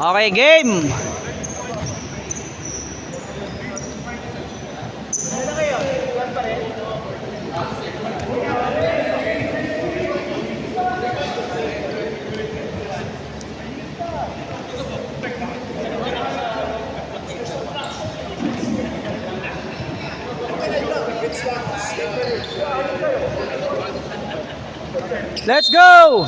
Okay, game. Let's go.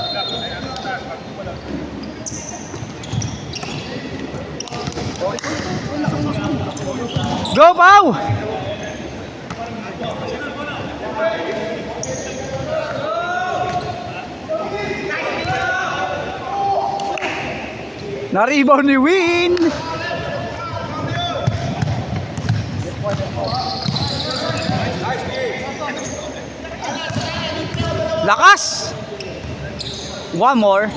Go, Pau! Na-rebound ni Win! Lakas! One more.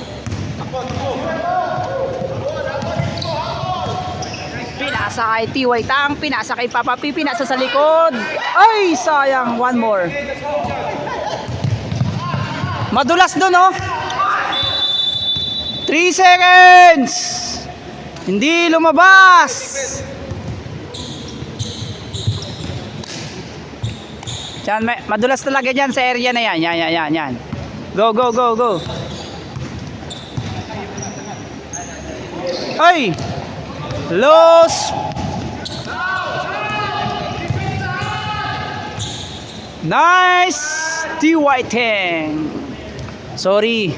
Pinasa kay T.Y. Tang, pinasa kay Papa P, pinasa sa likod. Ay, sayang. One more. Madulas doon, oh. 3 seconds. Hindi lumabas. Yan, madulas talaga dyan sa area na yan. Yan. Go. Ay! Los! Nice! T.Y. Tang. Sorry.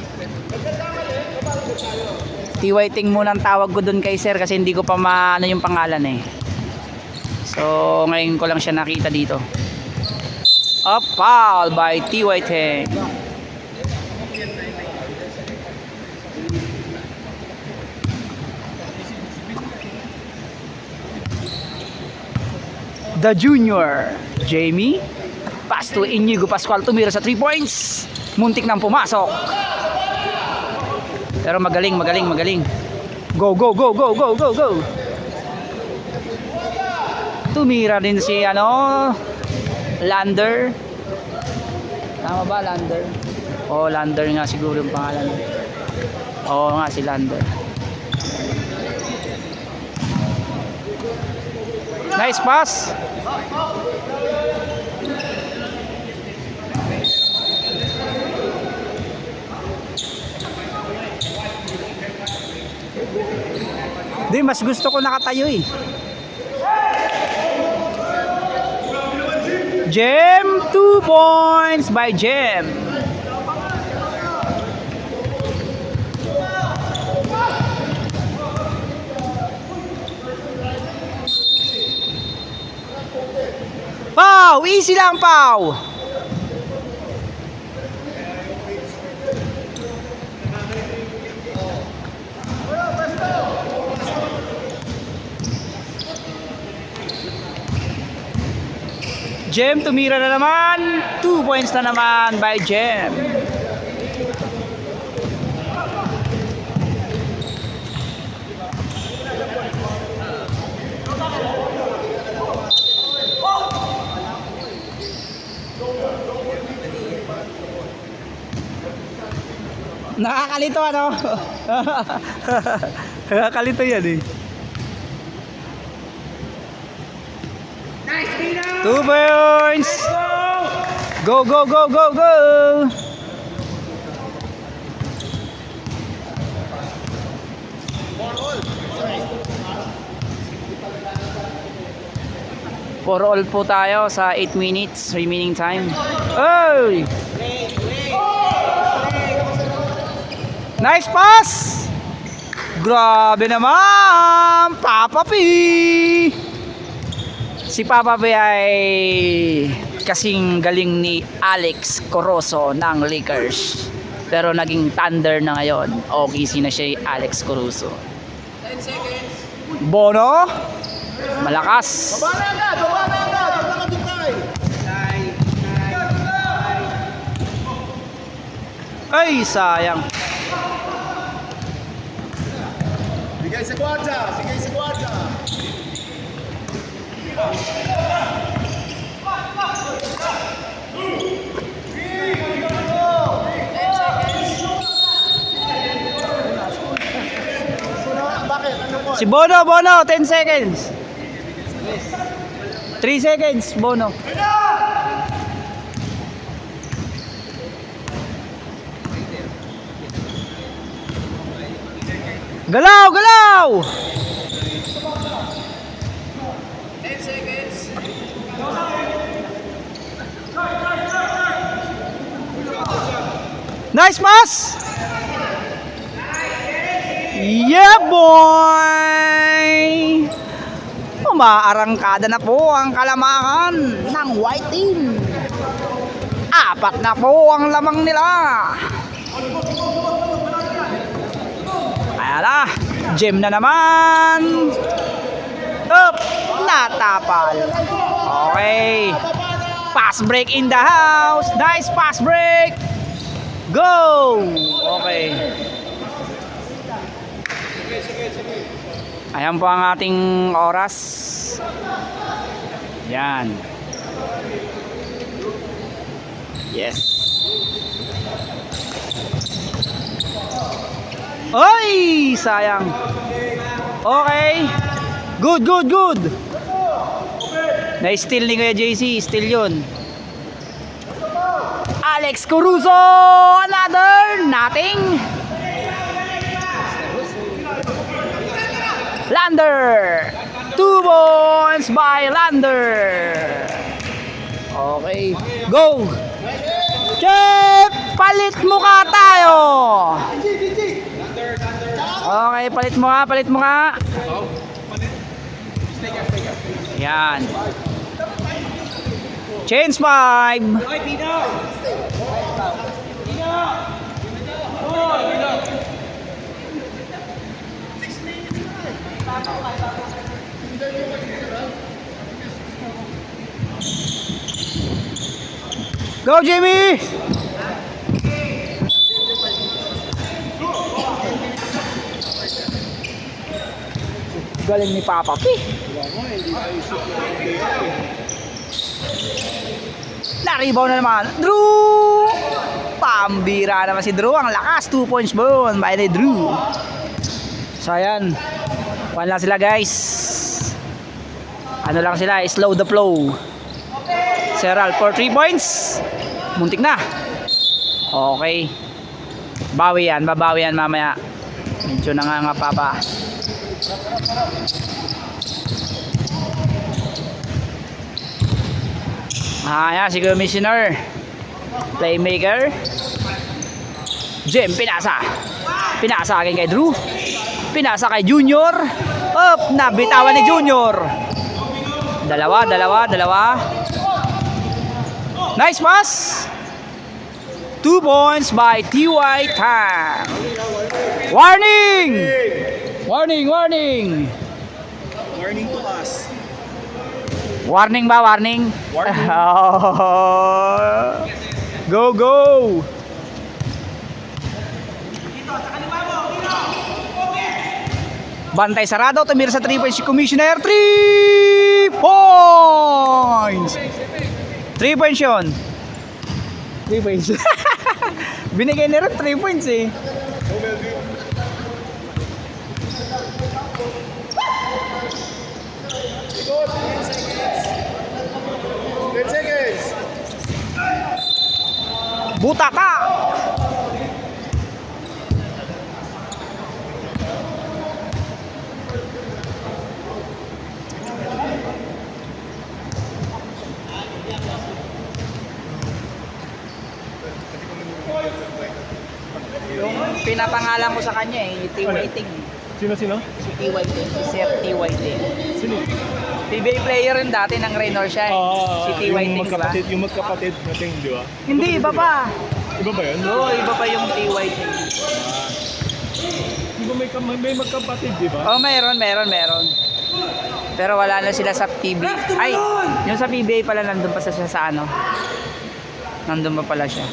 T.Y. Tang muna ang tawag ko dun kay sir kasi hindi ko pa maano yung pangalan eh. So, ngayon ko lang siya nakita dito. A foul by T.Y. Tang. The Junior, Jamie. Pass to Inigo Pascual, tumira sa 3 points. Muntik nang pumasok. Pero magaling. Go. Tumira din si Lander. Tama ba, Lander? Oh, Lander nga siguro yung pangalan. Oo nga, si Lander. Nice pass. Di, mas gusto ko nakatayo eh. Jem, 2 points by Jem. Pau, easy lang, Pau. Jem tumira na naman. 2 points na naman by Jem. Nakakalito Nakakalito yan eh. 2 points. Go. For all po tayo sa 8 minutes remaining time. Oy! Nice pass! Grabe naman! Papa P! Si Papa P ay kasing galing ni Alex Corozo ng Lakers. Pero naging Thunder na ngayon. OKC na siya, Alex Corozo. 10 seconds. Bono. Malakas. Baba na agad. Ay, sayang. Bigay sa kwarta. Bakit? Ano po? Si Bono, Bono, 10 seconds. 3 seconds, Bono. Galaw, galaw! 10 seconds. Nice pass! Yeah, boy! Umaarangkada na po ang kalamakan ng white team. 4 na po ang lamang nila. Ayan na, gem na naman. Up, natapal. Okay. Pass break in the house. Nice pass break. Go! Okay. Ayan po ang ating oras. Yan. Yes. Ay! Sayang. Okay. Good, good, good. Na-steal ni Kuya JC. Steal yun. Alex Caruso, another, nothing. Lander, 2 points by Lander. Okay, go. Chep, palit mukha tayo. Okay, palit mukha. Yan. Change 5. Go, Jimmy! Galing ni Papa P. Na-rebound na naman. Drew! Pambira naman si Drew. Ang lakas. 2 points doon by the Drew. So, ayan. 1 lang sila, guys. Ano lang sila? Slow the flow. Seral for 3 points. Muntik na. Okay. Bawi yan. Babawi yan mamaya. Medyo nangangapa pa. Ayan, si Commissioner. Playmaker. Jim, pinasa. Pinasa kay Drew. Pinasa kay Junior. Up, nabitawan ni Junior. Dalawa. Nice pass. 2 points by T.Y. Tang. Warning! Warning! Warning to us. Warning ba? Warning? Warning. Go, go! Bantay sarado, tumira sa 3 points si Commissioner. 3 points! 3 points yun. 3 points. Binigay na rin 3 points eh. Good. 10 seconds. Buta ka! Yung pinapangalan ko sa kanya eh, T.Y. Ting. Sino? Si T.Y. Ting, si Sir T.Y. Ting. Sino? PBA player rin dati ng Raynor siya eh. Si T.Y. Ting, diba? Yung magkapatid na Ting, di ba? Hindi, iba pa. Iba ba yun? Oo, iba pa yung T.Y. Ting. Di ba may magkapatid, di ba? Oh, meron. Pero wala na sila sa PBA. Ay, yung sa PBA pala nandun pa siya sa ano. Nandun pa pala siya.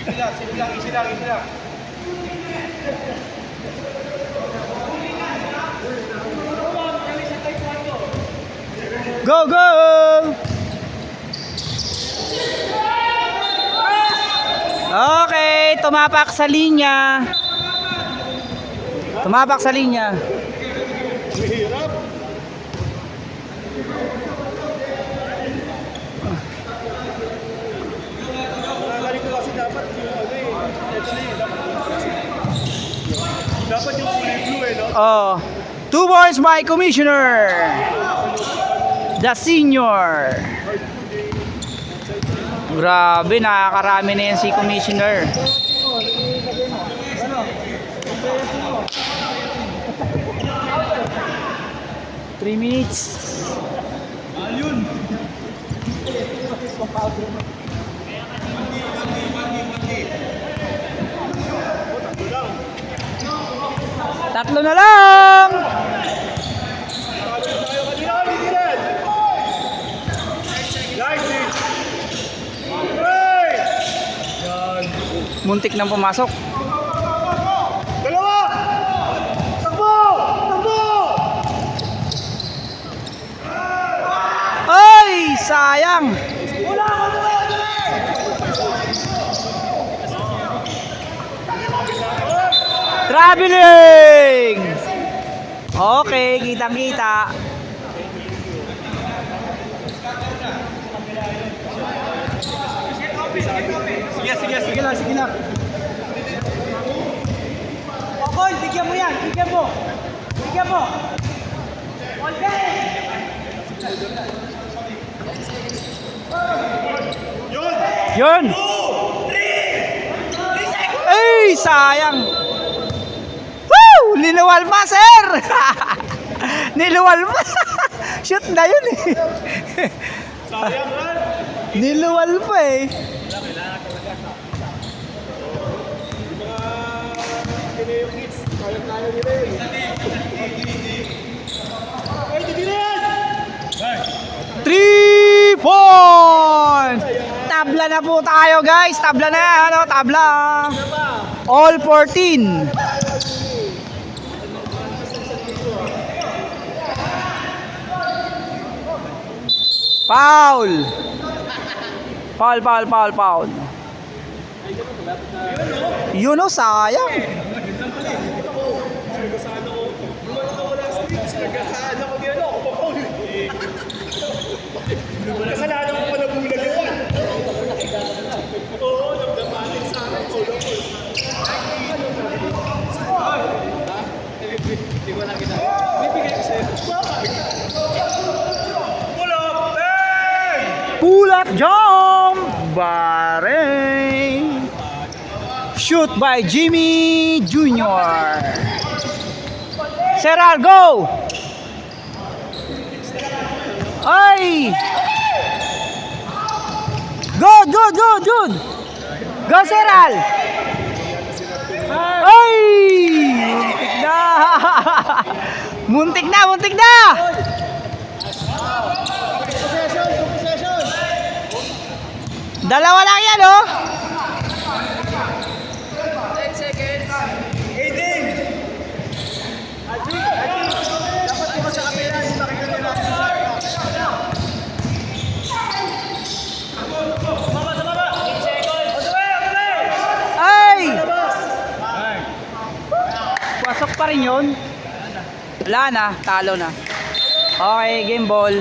Easy lang. Go, go! Okay, tumapak sa linya. Tumapak sa linya. Mahirap. Nakakali ko kasi dapat yung ano eh. Ito na eh. Dapat yung kulay blue eh, no? Oh. 2 points by Commissioner. The senior. Grabe, nakakarami na yan si Commissioner. Three minutes. Ayun. Tatlo na lang. Muntik nang pumasok. Dalawa! Takbo! Takbo! Ay, sayang. Wala ka na! Traveling. Okay, kitang-kita. Sige lang. Okoy, bigyan mo yan. Bigyan mo. Bigyan mo. Okay. Yun. Ay, sayang. Woo! Niluwal pa, sir. Niluwal pa. Shoot na yun eh. Sayang man! Niluwal pa eh. Yung hits, kaya nila eh. Ay, hindi na yan! 3 points! Tabla na po tayo guys. Tabla na, ano? Tabla. All 14. Foul. Foul. Yun o, sayang. Kasalanan ko pa na bulag yun. Oo, nagdamanin sa akin. Hindi ko lang kita. Bibigay ko sa'yo. Pull up! Hey! Pull up jump. Bahrain. Shoot by Jimmy Jr. Seral, go! Ay! Good! Go, Seral! Ay! Muntik na! Dalawa lang yan, oh! 10 seconds. 18. Dapat ko sa kamera, hindi makikita nila. Baba. 8 seconds. Ay! Pasok pa rin yun. Wala na, talo na. Okay, game ball.